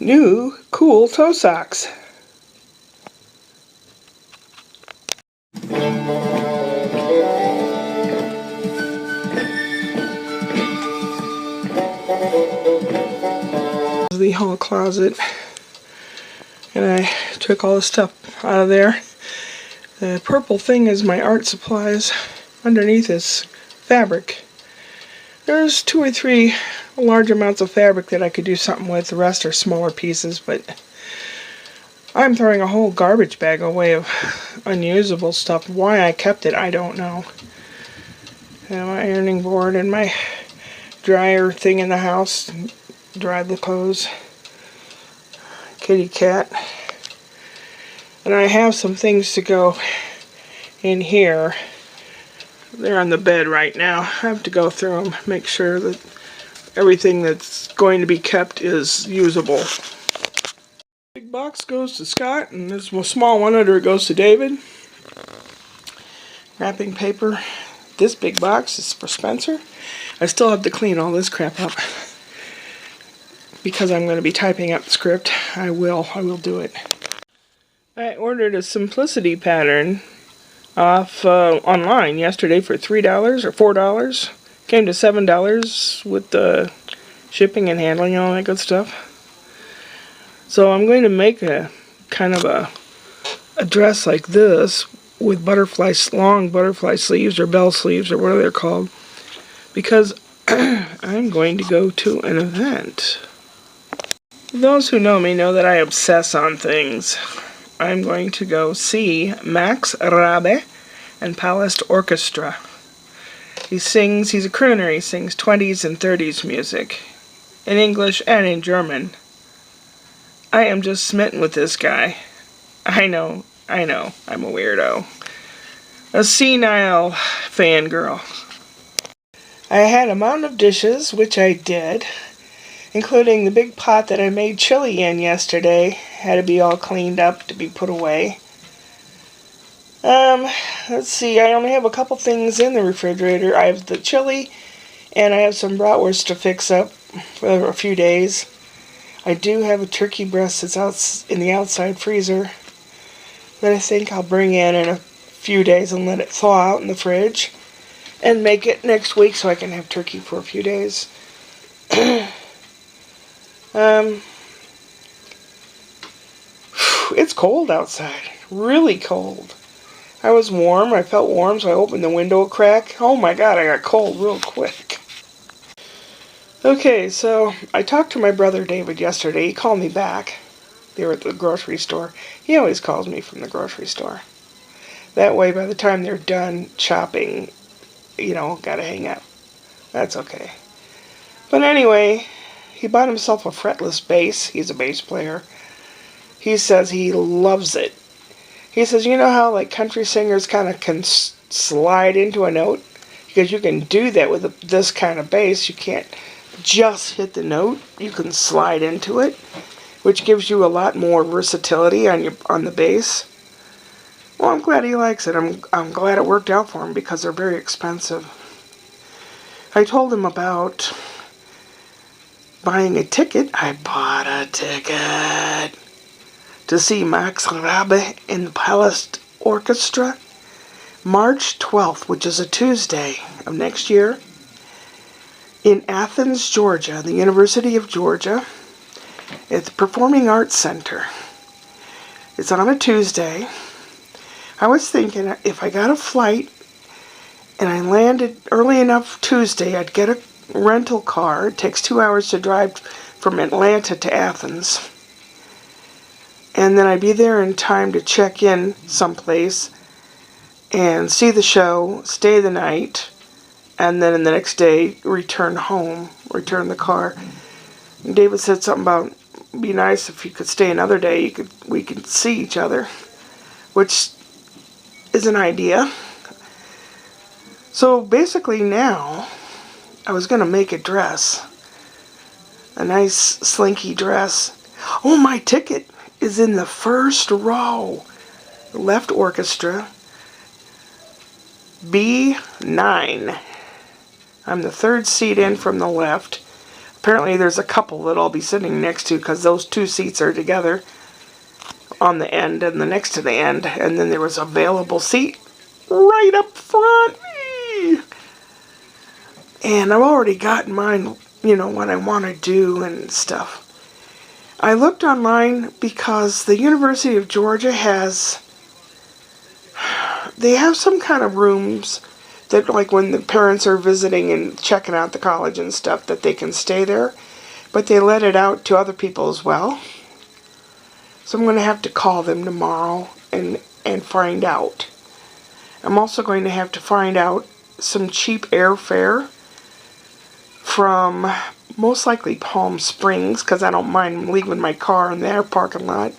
new cool toe socks. The hall closet, and I took all the stuff out of there. The purple thing is my art supplies. Underneath is fabric. There's 2 or 3 large amounts of fabric that I could do something with. The rest are smaller pieces, but I'm throwing a whole garbage bag away of unusable stuff. Why I kept it, I don't know. And my ironing board and my dryer thing in the house, dry the clothes. Kitty cat. And I have some things to go in here. They're on the bed right now. I have to go through them, make sure that everything that's going to be kept is usable. Big box goes to Scott, and this small one under it goes to David. Wrapping paper. This big box is for Spencer. I still have to clean all this crap up. Because I'm going to be typing up the script, I will do it. I ordered a simplicity pattern off online yesterday for $3 or $4. Came to $7 with the shipping and handling and all that good stuff. So I'm going to make a kind of a dress like this with long butterfly sleeves or bell sleeves or whatever they're called, because I'm going to go to an event. Those who know me know that I obsess on things. I'm going to go see Max Raabe and Palace Orchestra. He's a crooner. He sings 20s and 30s music in English and in German. I am just smitten with this guy. I know, I'm a weirdo. A senile fangirl. I had a mountain of dishes, which I did, including the big pot that I made chili in yesterday. Had to be all cleaned up to be put away. Let's see, I only have a couple things in the refrigerator. I have the chili, and I have some bratwurst to fix up for a few days. I do have a turkey breast that's out in the outside freezer that I think I'll bring in a few days and let it thaw out in the fridge and make it next week so I can have turkey for a few days. It's cold outside. Really cold. I felt warm, so I opened the window a crack. Oh my god, I got cold real quick. Okay, so I talked to my brother David yesterday. He called me back. They were at the grocery store. He always calls me from the grocery store. That way, by the time they're done shopping, gotta hang up. That's okay. But anyway, he bought himself a fretless bass. He's a bass player. He says he loves it. He says, you know how like country singers kind of can slide into a note? Because you can do that with this kind of bass. You can't just hit the note. You can slide into it, which gives you a lot more versatility on the bass. Well, I'm glad he likes it. I'm glad it worked out for him because they're very expensive. I told him about buying a ticket. I bought a ticket to see Max Raabe in the Palace Orchestra March 12th, which is a Tuesday of next year, in Athens, Georgia, the University of Georgia, at the Performing Arts Center. It's on a Tuesday. I was thinking if I got a flight and I landed early enough Tuesday, I'd get a rental car. It takes 2 hours to drive from Atlanta to Athens. And then I'd be there in time to check in someplace and see the show, stay the night, and then the next day return the car. And David said something about it'd be nice if you could stay another day. We could see each other, which is an idea. So basically now, I was going to make a dress. A nice slinky dress. Oh, my ticket is in the first row. Left orchestra. B9. I'm the third seat in from the left. Apparently there's a couple that I'll be sitting next to because those two seats are together on the end and the next to the end. And then there was available seat right up front. And I've already got in mind, you know, what I want to do and stuff. I looked online because the University of Georgia they have some kind of rooms that, like, when the parents are visiting and checking out the college and stuff, that they can stay there. But they let it out to other people as well. So I'm going to have to call them tomorrow and find out. I'm also going to have to find out some cheap airfare from most likely Palm Springs, because I don't mind leaving my car in their parking lot.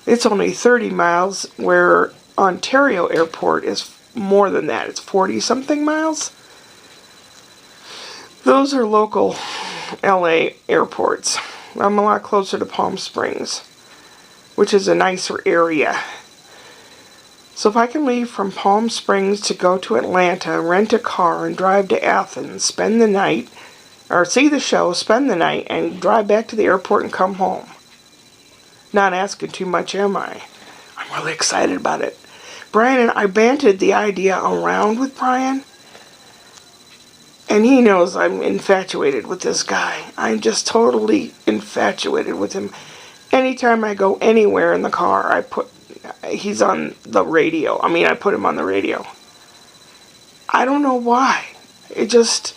It's only 30 miles, where Ontario Airport is more than that. It's 40-something miles. Those are local LA airports. I'm a lot closer to Palm Springs, which is a nicer area. So if I can leave from Palm Springs to go to Atlanta, rent a car, and drive to Athens, spend the night, or see the show, spend the night, and drive back to the airport and come home. Not asking too much, am I? I'm really excited about it. Brian and I banted the idea around with Brian, and he knows I'm infatuated with this guy. I'm just totally infatuated with him. Anytime I go anywhere in the car, he's on the radio. I put him on the radio. I don't know why. It just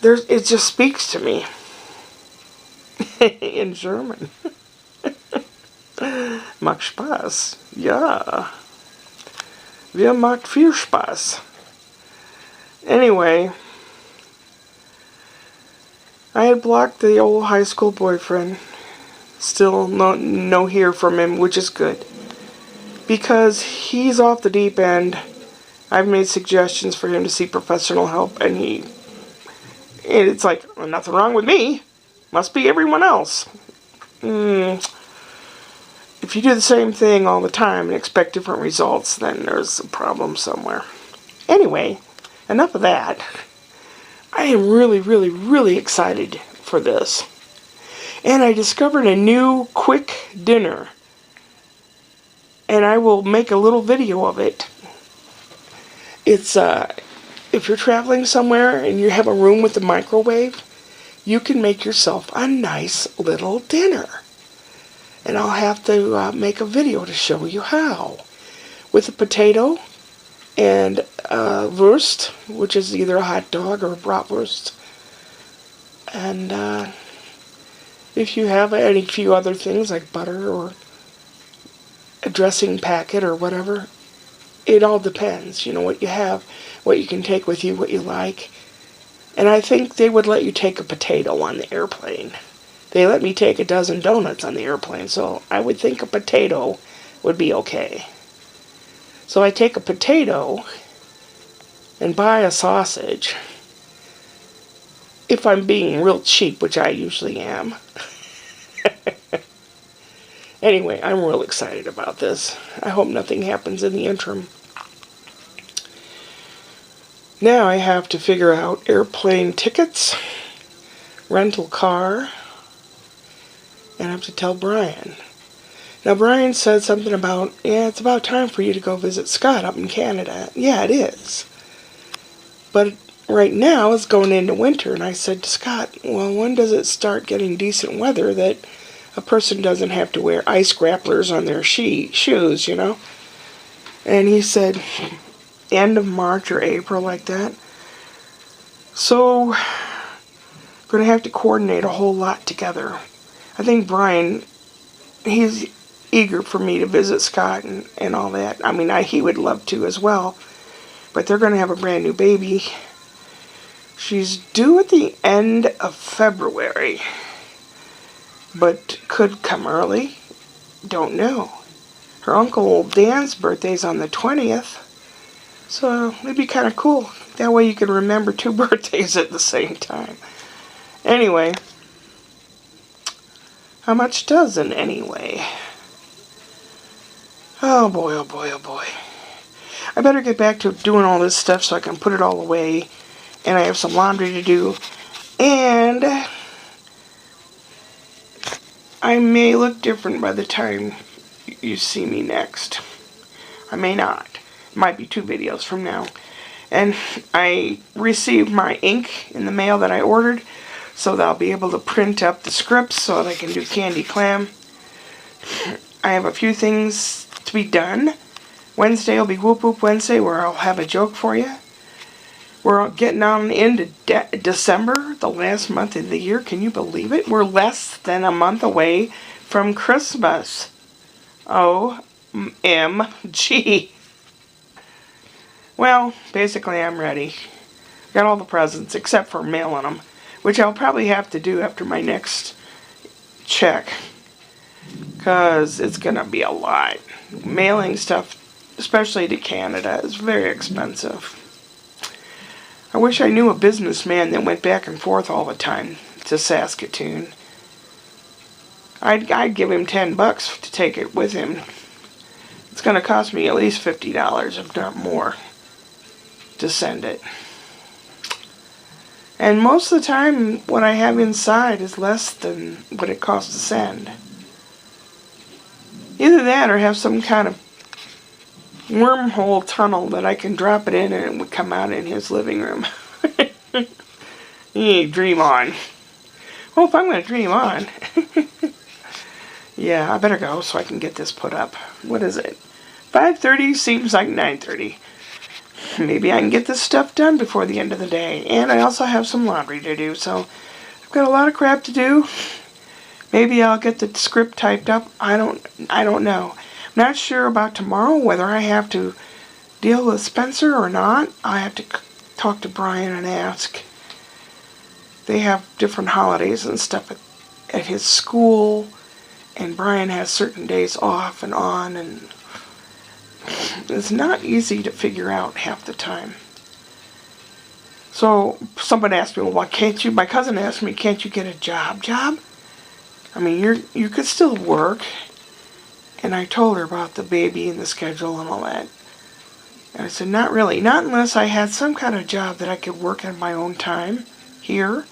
speaks to me. In German. Macht Spaß. Ja. Wir macht viel Spaß. Anyway, I had blocked the old high school boyfriend. Still no hear from him, which is good. Because he's off the deep end. I've made suggestions for him to seek professional help, and it's like, well, nothing wrong with me. Must be everyone else. If you do the same thing all the time and expect different results, then there's a problem somewhere. Anyway, enough of that. I am really, really, really excited for this. And I discovered a new quick dinner. And I will make a little video of it. It's, if you're traveling somewhere and you have a room with a microwave, you can make yourself a nice little dinner. And I'll have to make a video to show you how. With a potato and wurst, which is either a hot dog or a bratwurst. And if you have any few other things like butter or a dressing packet or whatever, it all depends. You know what you have, what you can take with you, what you like. And I think they would let you take a potato on the airplane. They let me take a dozen donuts on the airplane, so I would think a potato would be okay. So I take a potato and buy a sausage. If I'm being real cheap, which I usually am. Anyway, I'm real excited about this. I hope nothing happens in the interim. Now I have to figure out airplane tickets, rental car, and I have to tell Brian. Now Brian said something about, yeah, it's about time for you to go visit Scott up in Canada. Yeah, it is. But right now it's going into winter, and I said to Scott, well, when does it start getting decent weather that a person doesn't have to wear ice grapplers on their shoes, you know? And he said, end of March or April, like that. So, going to have to coordinate a whole lot together. I think Brian, he's eager for me to visit Scott and all that. I mean, he would love to as well. But they're going to have a brand new baby. She's due at the end of February. But could come early. Don't know. Her Uncle Dan's birthday's on the 20th. So it'd be kind of cool. That way you can remember two birthdays at the same time. Anyway. How much does an anyway? Oh boy, oh boy, oh boy. I better get back to doing all this stuff so I can put it all away. And I have some laundry to do. And I may look different by the time you see me next. I may not. It might be 2 videos from now. And I received my ink in the mail that I ordered, so that I'll be able to print up the scripts so that I can do Candy Clam. I have a few things to be done. Wednesday will be Whoop Whoop Wednesday, where I'll have a joke for you. We're getting on into December, the last month of the year. Can you believe it? We're less than a month away from Christmas. OMG. Well, basically I'm ready. Got all the presents except for mailing them, which I'll probably have to do after my next check, because it's going to be a lot. Mailing stuff, especially to Canada, is very expensive. I wish I knew a businessman that went back and forth all the time to Saskatoon. I'd give him $10 to take it with him. It's going to cost me at least $50, if not more, to send it. And most of the time, what I have inside is less than what it costs to send. Either that or have some kind of wormhole tunnel that I can drop it in and it would come out in his living room. Dream on. Well, if I'm going to dream on. Yeah, I better go so I can get this put up. What is it? 5:30 seems like 9:30. Maybe I can get this stuff done before the end of the day. And I also have some laundry to do, so I've got a lot of crap to do. Maybe I'll get the script typed up. I don't know. I'm not sure about tomorrow, whether I have to deal with Spencer or not. I have to talk to Brian and ask. They have different holidays and stuff at his school, and Brian has certain days off and on, and it's not easy to figure out half the time. So someone asked me, well, why can't you? My cousin asked me, can't you get a job? I mean, you could still work. And I told her about the baby and the schedule and all that. And I said, not really. Not unless I had some kind of job that I could work at my own time here.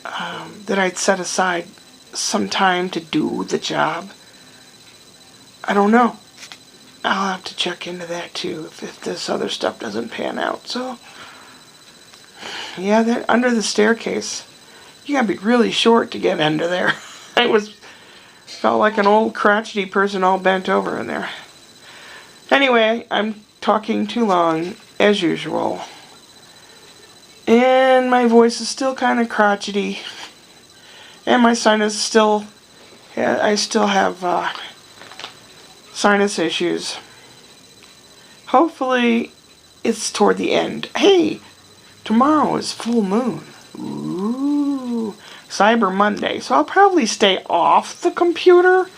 That I'd set aside some time to do the job. I don't know. I'll have to check into that too if this other stuff doesn't pan out. So, yeah, that under the staircase, you gotta be really short to get under there. Felt like an old crotchety person all bent over in there. Anyway, I'm talking too long, as usual. And my voice is still kind of crotchety. And my sinus I still have sinus issues. Hopefully, it's toward the end. Hey, tomorrow is full moon. Ooh, Cyber Monday. So I'll probably stay off the computer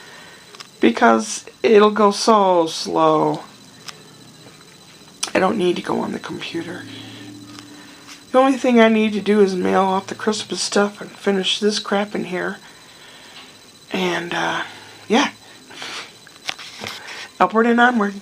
because it'll go so slow. I don't need to go on the computer. The only thing I need to do is mail off the Christmas stuff and finish this crap in here. And, yeah. Upward and onward.